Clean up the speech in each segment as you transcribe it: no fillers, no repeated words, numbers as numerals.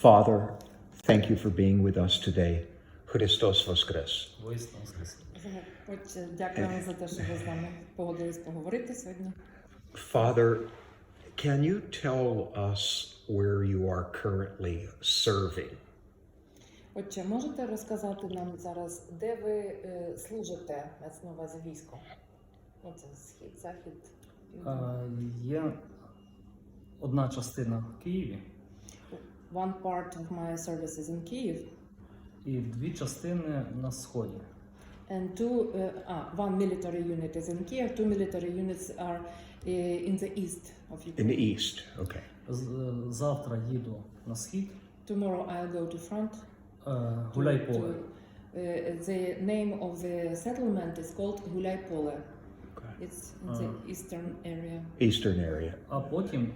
Father, thank you for being with us today. Christos Voskres. Воістину воскрес. Отче, дякуємо за те, що ви з нами погодились поговорити сьогодні. Father, can you tell us where you are currently serving? Отче, можете розказати нам зараз, де ви служите, мається на увазі військо? Оце схід, захід. Є одна частина в Києві One part of my service is in Kyiv, і дві частини на сході. and one military unit is in Kyiv, two military units are in the east of In Ukraine. the east, okay. Завтра їду на схід. Tomorrow I'll go to front. Гуляйполе. The name of the settlement is called Gulaypole. Okay. It's in the eastern area. Eastern area. А потім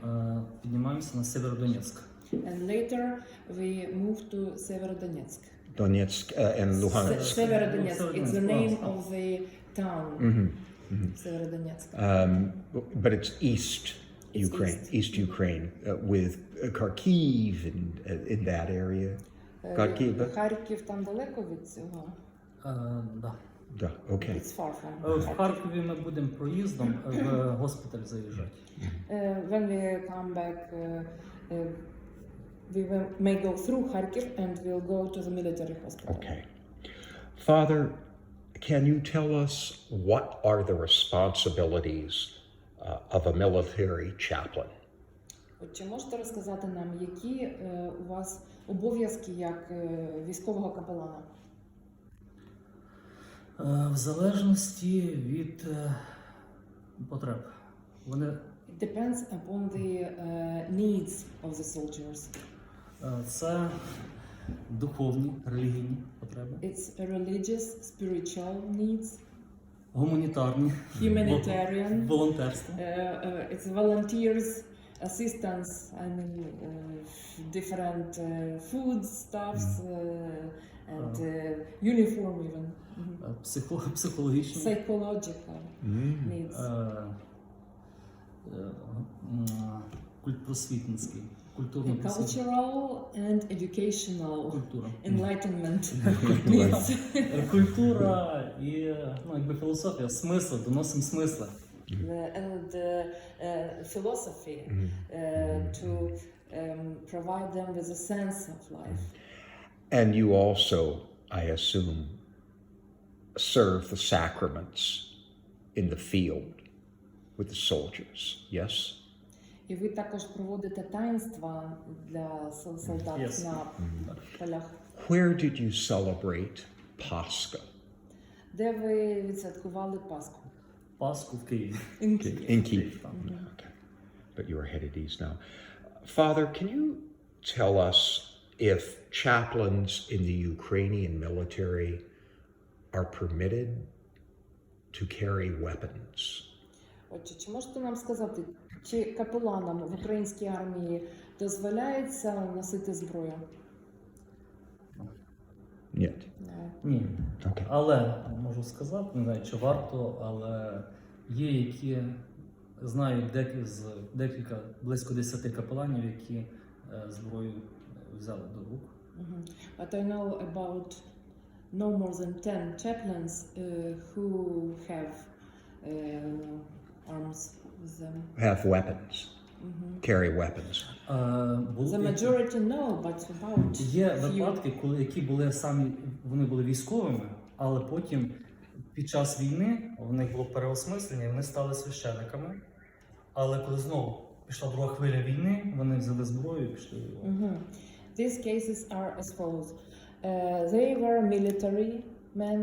піднімаємося на Сєвєродонецьк. And later we move to Severodonetsk. Donetsk and Luhansk. Severodonetsk, it's the name of the town. Severodonetsk. But it's east It's Ukraine, east. east Ukraine, with Kharkiv and in that area. Kharkiv? Харків там далеко від цього. Да. Да, okay. It's far from В Харкові ми будемо проїздом в госпіталь заїжджати. When we come back, may go through Kharkiv and we'll go to the military hospital. Okay. Father, can you tell us what are the responsibilities of a military chaplain? Чи можете розказати нам, які у вас обов'язки як військового капелана? В залежності від потреб. Вони It depends upon the needs of the soldiers. це духовні, релігійні потреби, It's religious, spiritual needs, гуманітарні, humanitarian, волонтерство. It's volunteers, assistance, different food stuffs, and uniform even. Психологічні, Psychological needs. Просвітницький, культурно-просвітницький. Cultural and educational Культура. enlightenment needs. Культура і якби філософія, смисл, доносимо смисли. And philosophy to provide them with a sense of life. And you also, I assume, serve the sacraments in the field with the soldiers, yes? І ви також проводите таїнства для солдат Yes. на полях. Where did you celebrate Pascha? Де ви відсвяткували Пасху? Пасху в Києві. In Kyiv. In Kyiv. Okay. But you are headed east now. Father, can you tell us if chaplains in the Ukrainian military are permitted to carry weapons? Отже, чи можете нам сказати, чи капеланам в українській армії дозволяється носити зброю? Нет. Ні. Okay. Але можу сказати, не знаю, чи варто, але є, які знаю декілька, близько 10 капеланів, які зброю взяли до рук. But I know about no more than 10 chaplains who have arms with them. Have weapons. Carry weapons. The majority no, but about Є few. випадки, які були самі, вони були військовими, але потім під час війни в них було переосмислення, і вони стали священниками. Але коли знову пішла друга хвиля війни, вони взяли зброю і пішли воювати. These cases are as follows. They were military men,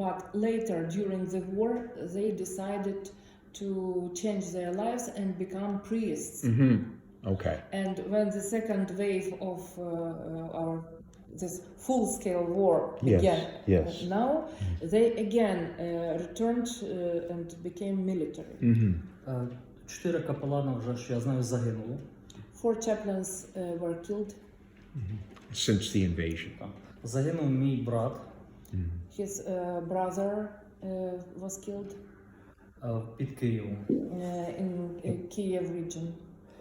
but later during the war they decided to change their lives and become priests. Okay. And when the second wave of this full-scale war began, Yes. now they again returned and became military. 4 капелана вже, що я знаю, загинули. 4 chaplains were killed. Since the invasion. Загинув мій брат. His brother was killed Під Києвом. in Kyiv region.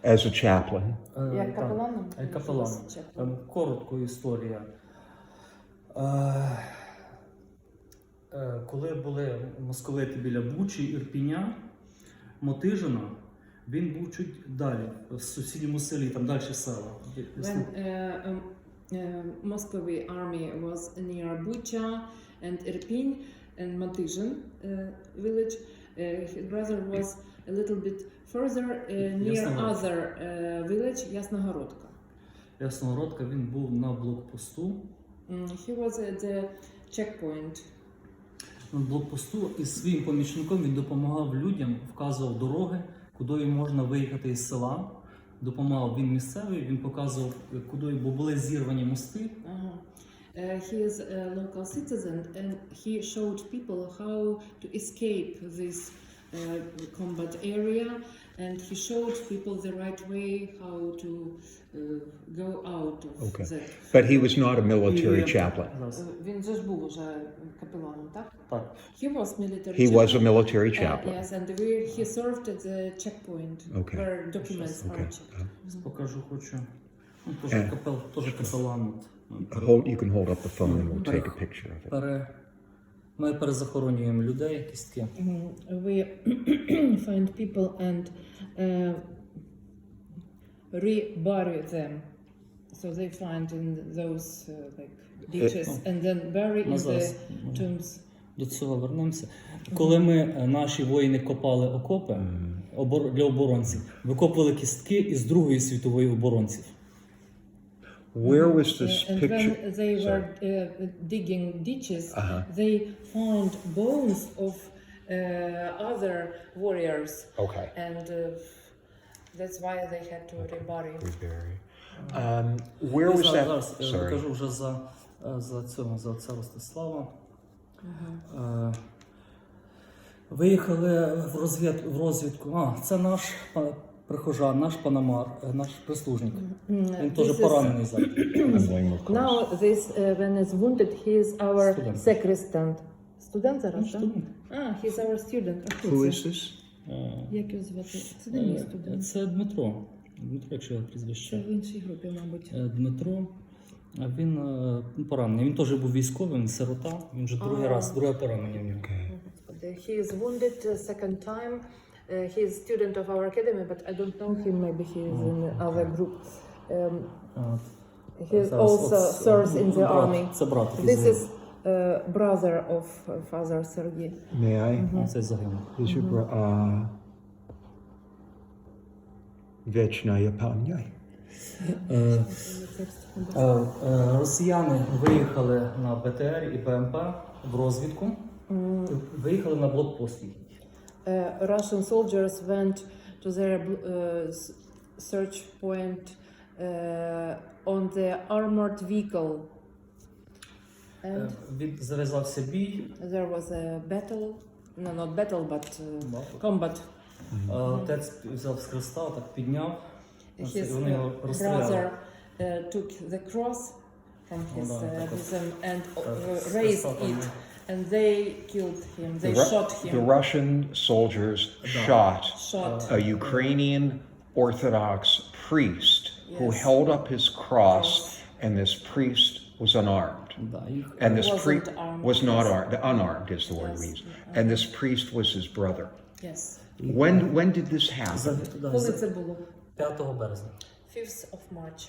as a chaplain. Як Так, капеланом? як капеланом. Коротко історія. Коли були московити біля Бучі, Ірпіня, Мотижина, він був чуть далі, в сусідньому селі, там далі села. When Muscovy army was near Bucha and Irpin and Matizhin village, his brother was a little bit further near other village, Yasnogorodka. Ясногородка, він був на блокпосту. He was at the checkpoint. На блокпосту із своїм помічником він допомагав людям, вказував дороги, куди можна виїхати із села. Допомагав він місцевий, він показував, куди, бо були зірвані мости. He is a local citizen and he showed people how to escape this combat area, and he showed people the right way how to go out of that. But he was not a military chaplain. Він же ж був уже капеланом, так? Так. He was military He was a chaplain. military chaplain. Yes, and he served at the checkpoint where documents are checked. Покажу, хочу. Теж капелан. You can hold up the phone and we'll take a picture of it. Ми перезахоронюємо людей, кістки. We find people and rebury them. So they find in those like ditches and then bury in the tombs. До цього вернемося. Коли ми, наші воїни, копали окопи для оборонців, викопували кістки із Другої світової оборонців. Where was this And picture? when they were digging ditches, they found bones of other warriors. Okay. And that's why they had to rebury. Where was that? Зараз Sorry. кажу вже за отця Ростислава. Виїхали в розвідку. Це наш прихожан, наш панамар, наш прислужник. Він теж поранений зараз. Now this when is wounded, he is our sacristan. Студент зараз, так? He's our student. Who is this? Як його звати? Це не мій студент. Це Дмитро. Дмитро, якщо його Це прізвище. в іншій групі, мабуть. Дмитро. А він поранений. Він теж був військовим, сирота. Він вже друге поранення в нього. He is wounded second time. He is student of our academy, but I don't know him. Maybe he is in other group. He also serves in the army. Це брат. This is brother of Father Serhiy. May I? Це загинув. Is your brother? Вечная пам'ять. Росіяни виїхали на БТР і БМП в розвідку. Виїхали на блокпост. Russian soldiers went to their search point on the armored vehicle. And Зав'язався бій. there was a battle. No, not battle, but combat. Отець взяв з хреста, так підняв. His Вони його brother розстріляли. took the cross from his bosom and raised it, and they killed him. They shot The him. Russian soldiers shot Shot. a Ukrainian Orthodox priest who Yes. held up his cross, and this priest was unarmed. And this priest Wasn't armed, was not yes. armed. Unarmed is the word we use. And this priest was his brother. Yes. When did this happen? Коли це було? 5 березня. 5th of March.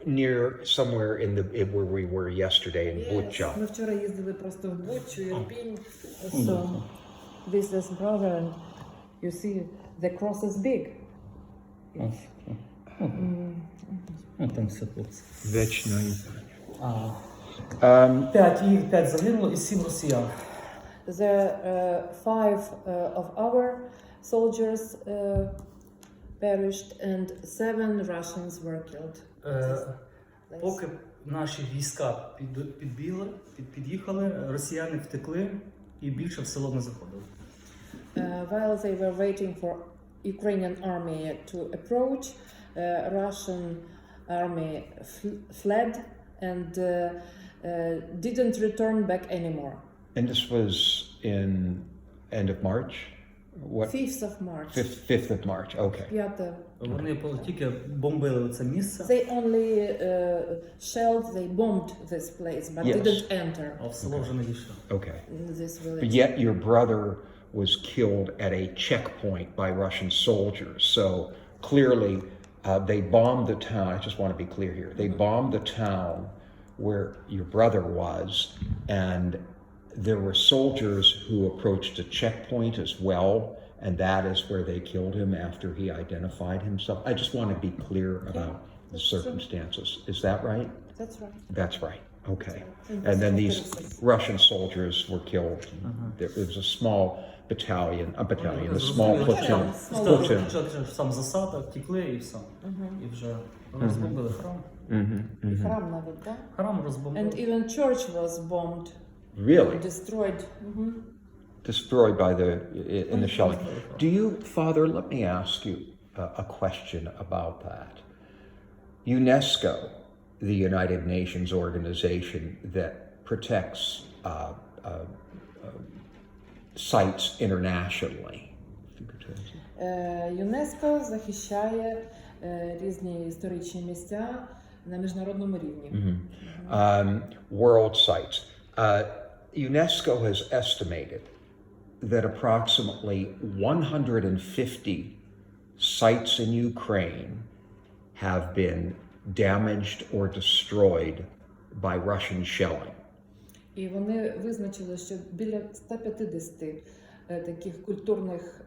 Near somewhere in where we were yesterday in Bucha. Ми вчора їздили просто в Бучу, Ірпінь. So this is brother, and you see the cross is big. Там все хлопці. Вечная Їх 5 загинуло і 7 росіян. The 5 of our soldiers perished and 7 Russians were killed. Поки наші війська під'їхали, росіяни втекли і більше в село не заходили. While they were waiting for Ukrainian army to approach, Russian army fled and didn't return back anymore. And this was in end of March? What? 5th of March. 5th of March, okay. 5. Вони тільки бомбили це місце, They only shelled, they bombed this place, but Yes. didn't enter а в село вже не дійшли. Okay. this But village. yet your brother was killed at a checkpoint by Russian soldiers. So clearly they bombed the town. I just want to be clear here. They bombed the town where your brother was, and there were soldiers who approached a checkpoint as well, and that is where they killed him after he identified himself. I just want to be clear about the circumstances. Is that right? That's right. That's right. Okay. right. And then these Russian soldiers were killed. There was a small battalion, a small platoon. Спочатку сам засада, втекли і все. І вже розбомбили храм. І храм навіть, да? Храм розбомбили. And even church was bombed, Really? destroyed. Destroyed by in the shelling. Do you, Father, let me ask you a question about that. UNESCO, the United Nations organization that protects sites internationally. ЮНЕСКО захищає різні історичні місця на міжнародному рівні. World sites. UNESCO has estimated that approximately 150 sites in Ukraine have been damaged or destroyed by Russian shelling. І вони визначили, що біля 150 таких культурних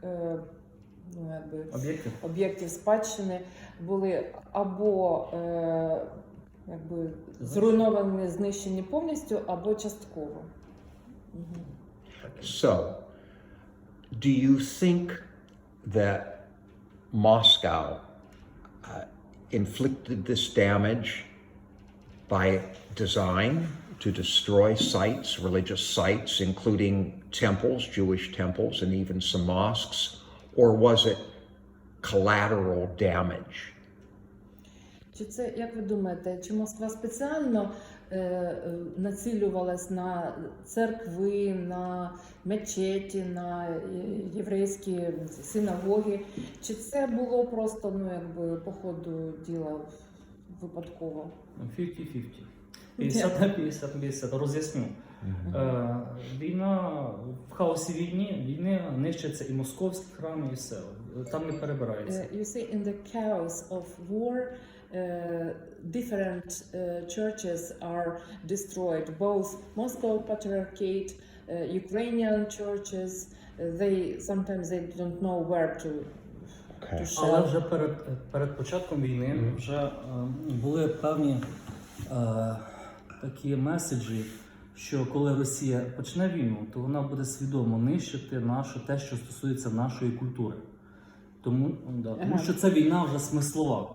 об'єктів спадщини були або зруйновані, знищені повністю, або частково. So, do you think that Moscow inflicted this damage by design to destroy sites, religious sites, including temples, Jewish temples, and even some mosques, or was it collateral damage? Чи це, як ви думаєте, чи Москва спеціально націлювалась на церкви, на мечеті, на єврейські синагоги, чи це було просто, по ходу діла випадково? 50-50. 50 на 50, роз'ясню. Війна, в хаосі війни нищаться і московські храми, і все. Там не перебирається. You see, in the chaos of war, different churches are destroyed. Both Moscow Patriarchate, Ukrainian churches, sometimes they don't know where to shell. Але вже перед початком війни вже були певні такі меседжі, що коли Росія почне війну, то вона буде свідомо нищити те, що стосується нашої культури. Тому що це війна вже смислова.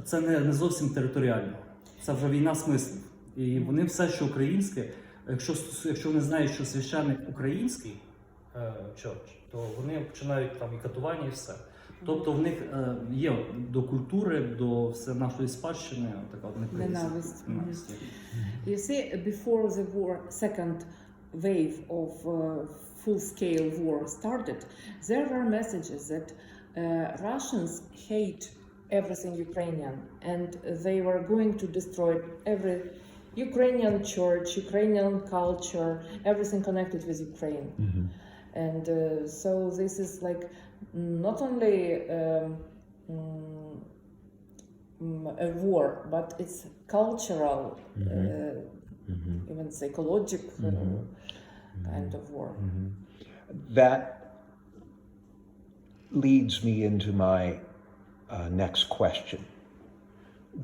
Це не зовсім територіально. Це вже війна смислів. І вони все, що українське, якщо вони знають, що священник український то вони починають там і катування, і все. Тобто в них є до культури, до нашої спадщини така ненависть. You see, before the war, second wave of full-scale war started, there were messages that Russians hate everything Ukrainian, and they were going to destroy every Ukrainian church, Ukrainian culture, everything connected with Ukraine. And so this is like not only a war, but it's cultural, even psychological kind of war. That leads me into my next question.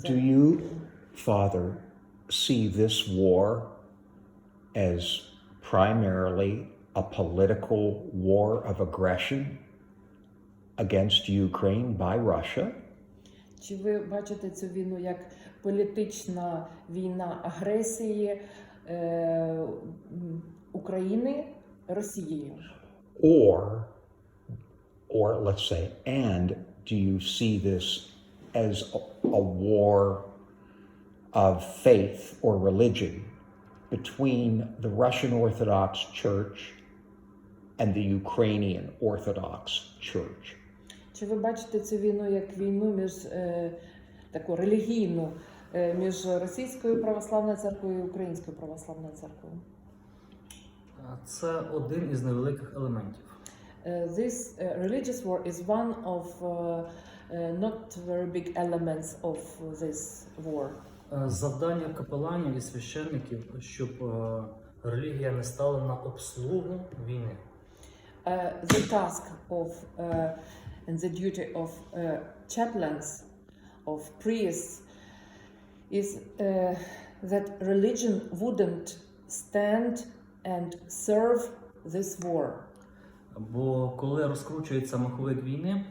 Do you, Father, see this war as primarily a political war of aggression against Ukraine by Russia? Чи ви бачите цю війну як політична війна агресії України Росією? Or let's say, and do you see this as a war of faith or religion between the Russian Orthodox Church and the Ukrainian Orthodox Church? Чи ви бачите цю війну як війну таку релігійну між Російською православною церквою і Українською православною церквою? Це один із невеликих елементів. This religious war is one of not very big elements of this war. Завдання капеланів і священників, щоб релігія не стала на обслугу війни. The task of and the duty of chaplains, of priests, is that religion wouldn't stand and serve this war. Бо коли розкручується маховик війни,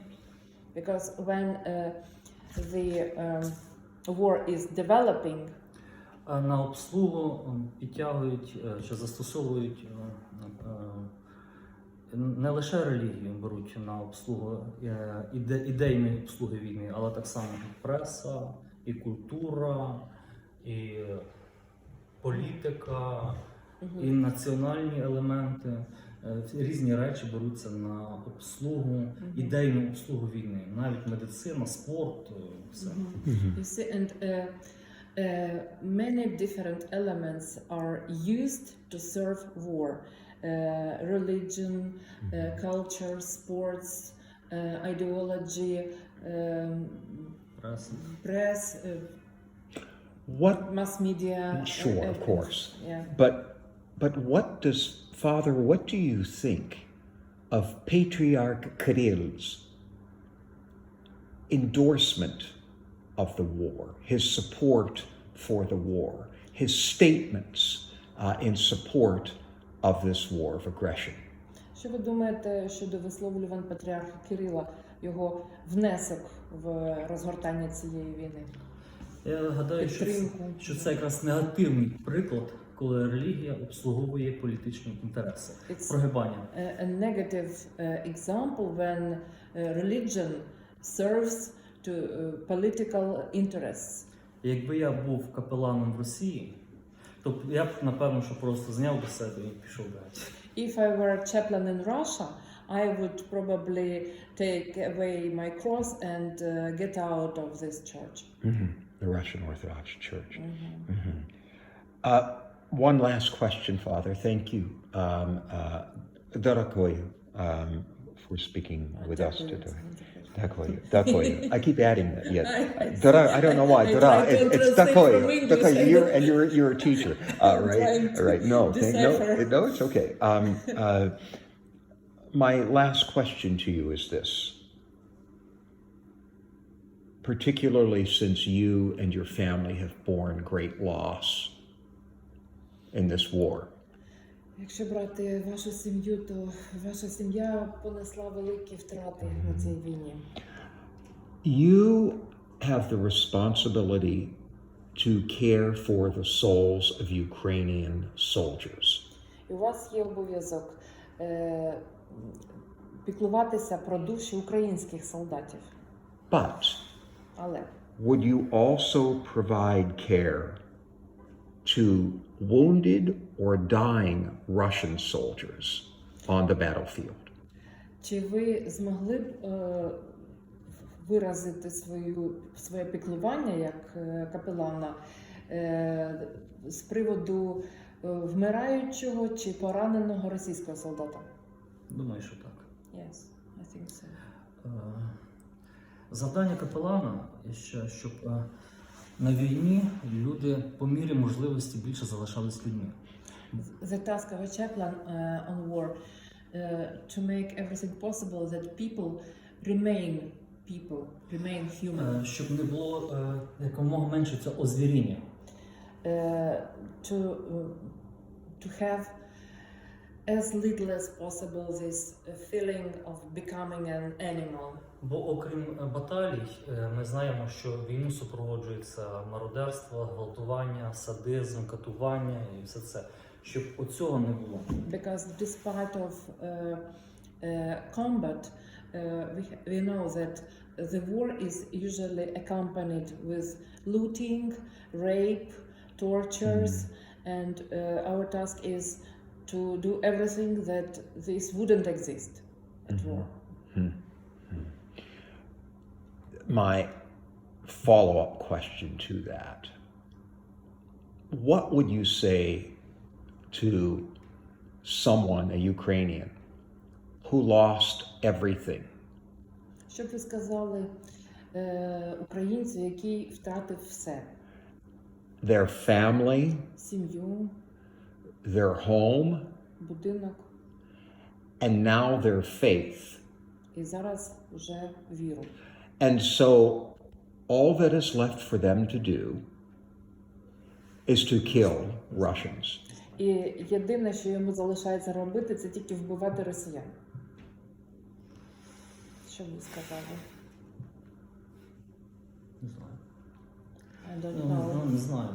Because when the war is developing, на обслугу підтягують чи застосовують не лише релігію беруть на обслугу ідейної обслуги війни, але так само і преса, і культура, і політика, і національні елементи. Різні речі беруться на обслугу, ідейну обслугу війни, навіть медицина, спорт, все. you see, and many different elements are used to serve war. Religion, culture, sports, ideology, Преса. press, What? mass media. Sure, of course. Yeah. But what do you think of Patriarch Kirill's endorsement of the war, his support for the war, his statements in support of this war of aggression? Що ви думаєте щодо висловлювань патріарха Кирила, його внесок в розгортання цієї війни? Я гадаю, що це якраз негативний приклад, коли релігія обслуговує політичні інтереси, прогибання. A negative example when religion serves to political interests. Якби я був капеланом в Росії, то я б, напевно, що просто зняв до себе і пішов далі. If I were a chaplain in Russia, I would probably take away my cross and get out of this church. The Russian Orthodox Church. One last question, Father. Thank you. Дякую for speaking with us today. Дякую. I keep adding that. Yes. I don't know why. It's дякую. You're a teacher. Right. No, it's okay. My last question to you is this. Particularly since you and your family have borne great loss in this war. Якщо брати вашу сім'ю, то ваша сім'я понесла великі втрати на цій війні. You have the responsibility to care for the souls of Ukrainian soldiers. І у вас є обов'язок піклуватися про душі українських солдатів. But Але would you also provide care to wounded or dying Russian soldiers on the battlefield? чи ви змогли б виразити своє піклування як капелана з приводу вмираючого чи пораненого російського солдата? Думаю, що так. Yes, I think so. Завдання капелана ще, щоб на війні люди по мірі можливості більше залишались людьми. The task of a chaplain on war to make everything possible that people remain human. Щоб не було якомога менше цього озвіріння. To have as little as possible this feeling of becoming an animal. Бо окрім баталій, ми знаємо, що війну супроводжується мародерство, гвалтування, садизм, катування і все це. Щоб оцього не було. Because despite of combat, we know that the war is usually accompanied with looting, rape, tortures, and our task is to do everything that this wouldn't exist at war. My follow-up question to that: what would you say to someone, a Ukrainian, who lost everything? Що б ви сказали українцю, який втратив все? Their family, Сім'ю, their home, будинок and now their faith. і зараз вже віру. And so all that is left for them to do is to kill Russians. І єдине, що йому залишається робити, це тільки вбивати росіян. Що б ви сказали? Не знаю. I don't know. Не знаю.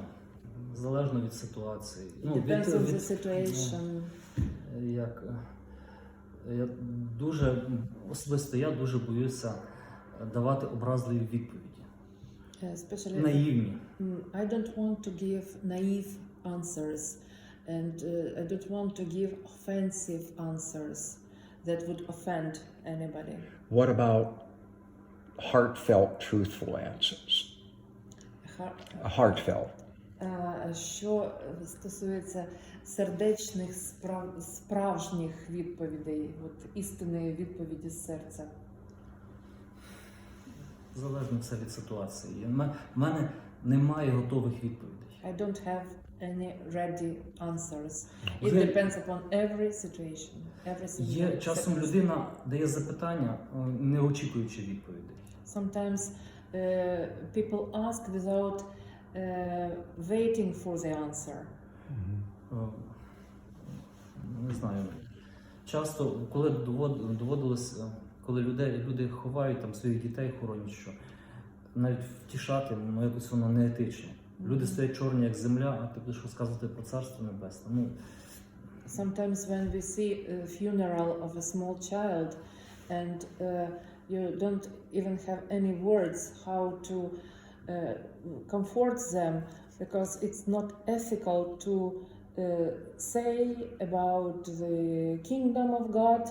Залежно від ситуації. Depends on the situation. Як я дуже особисто я дуже боюся давати образливі відповіді. Especially, Наївні. I don't want to give naive answers, and I don't want to give offensive answers that would offend anybody. What about heartfelt, truthful answers? Heartfelt. Що стосується сердечних, справжніх відповідей, от істинної відповіді з серця. Залежно все від ситуації. В мене немає готових відповідей. I don't have any ready answers. It Ви- depends upon every situation. Every Є часом circumstance. людина дає запитання, не очікуючи відповідей. Sometimes people ask without waiting for the answer. Не знаю. Часто, коли доводилось, коли люди ховають там своїх дітей, хоронять, що навіть втішати, якось воно неетично. Люди стоять чорні, як земля, а ти будеш розказувати про Царство Небесне. Sometimes when we see a funeral of a small child and you don't even have any words how to comfort them, because it's not ethical to say about the kingdom of God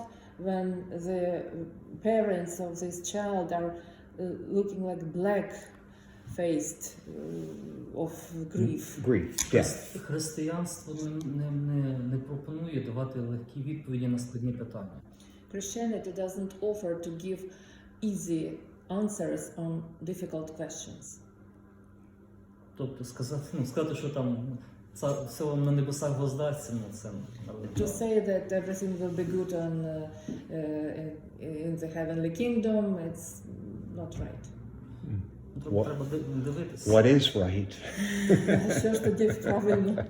when the parents of this child are looking like black-faced of grief. Grief, death. Християнство не пропонує давати легкі відповіді на складні питання. Christianity doesn't offer to give easy answers on difficult questions. Тобто сказати, що там все вам на небесах воздасться, це To say that everything will be good in the heavenly kingdom, it's not right. треба дивитися. What is right? Що ж тоді правильно?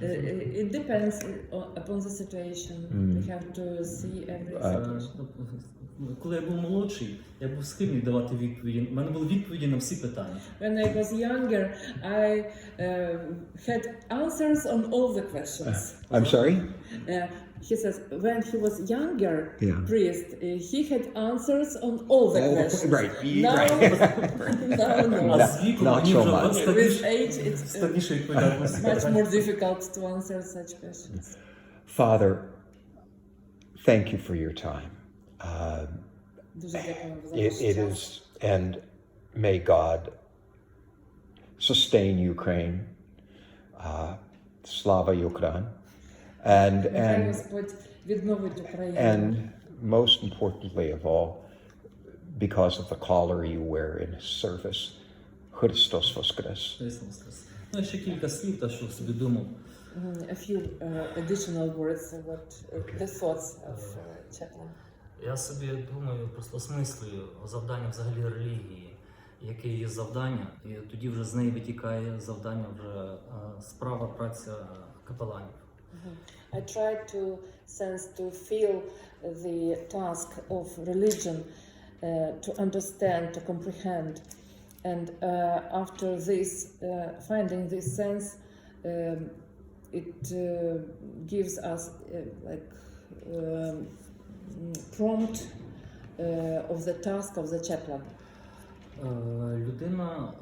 It depends upon the situation. We have to see every situation. Коли я був молодший, я був схильний давати відповіді. У мене були відповіді на всі питання. When I was younger, I had answers on all the questions. I'm sorry? He says when he was younger Yeah. priest, he had answers on all the questions. Right, Now, right. no. А з віком Not мені so вже much. With age, it's складніше відповідати на всі much питання. more difficult to answer such questions. Father, thank you for your time. Дуже дякую за It, ваш it час. is, and may God sustain Ukraine. Slava Ukraine. Нехай And Господь відновить Україну. and most importantly of all, because of the collar you wear in his service, Christos Voskres. Христос Воскрес. Ну, ще кілька слів, та що собі думав. A few additional words what the thoughts of Chaplain. Я собі думаю, просто осмислюю завдання взагалі релігії, яке є завдання, і тоді вже з неї витікає завдання вже справа, праця капеланів. I try to sense, to feel the task of religion, to understand, to comprehend, and after this, finding this sense, it gives us prompt of the task of the chaplain. Людина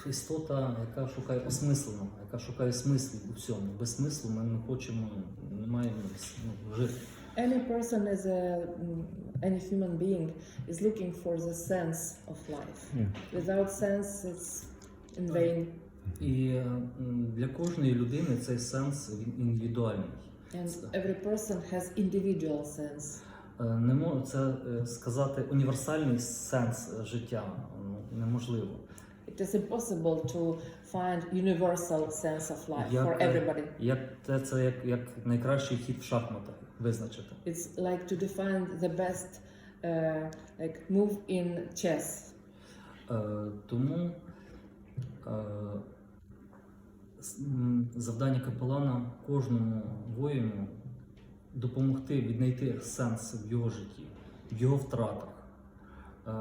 істота, яка шукає осмислено, яка шукає смислів у всьому. Без смислу ми не хочемо, має жити. Any person any human being is looking for the sense of life. Without sense, it's in vain. І для кожної людини цей сенс він індивідуальний. And every person has individual sense. Не можу це сказати універсальний сенс життя неможливо. It is impossible to find universal sense of life for everybody. Це як найкращий хід в шахматах визначити. It's like to define the best like move in chess. Тому завдання капелана кожному воїну допомогти віднайти сенс в його житті, в його втратах,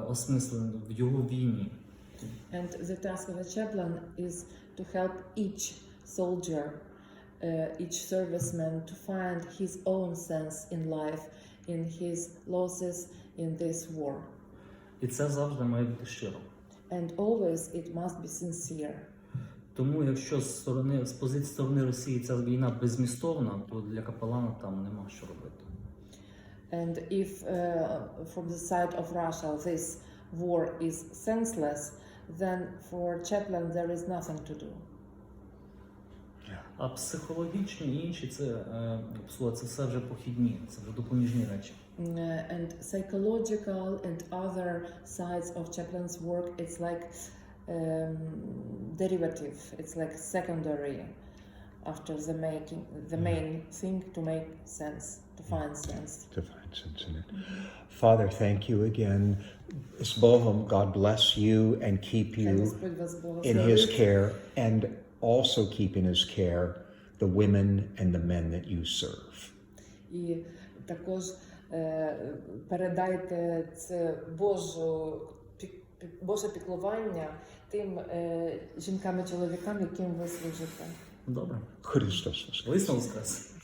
осмислено в його війні. And the task of a chaplain is to help each soldier, each serviceman to find his own sense in life, in his losses in this war. І це завжди має бути щиро. And always it must be sincere. Тому якщо з позиції сторони Росії ця війна беззмістовна, то для капелана там нема що робити. And if from the side of Russia this war is senseless, then for chaplain there is nothing to do. А психологічні і інші це все вже похідні, це вже допоміжні речі. And psychological and other sides of chaplain's work, it's like derivative. It's like secondary after the main thing to make sense, to find sense. To find sense in it. Father, thank you again. С Богом, God bless you and keep you in His care, and also keep in His care the women and the men that you serve. І також передайте це Боже піклування тим жінкам і чоловікам, яким ви служите. Добре. Христос воскрес. Воістину воскрес.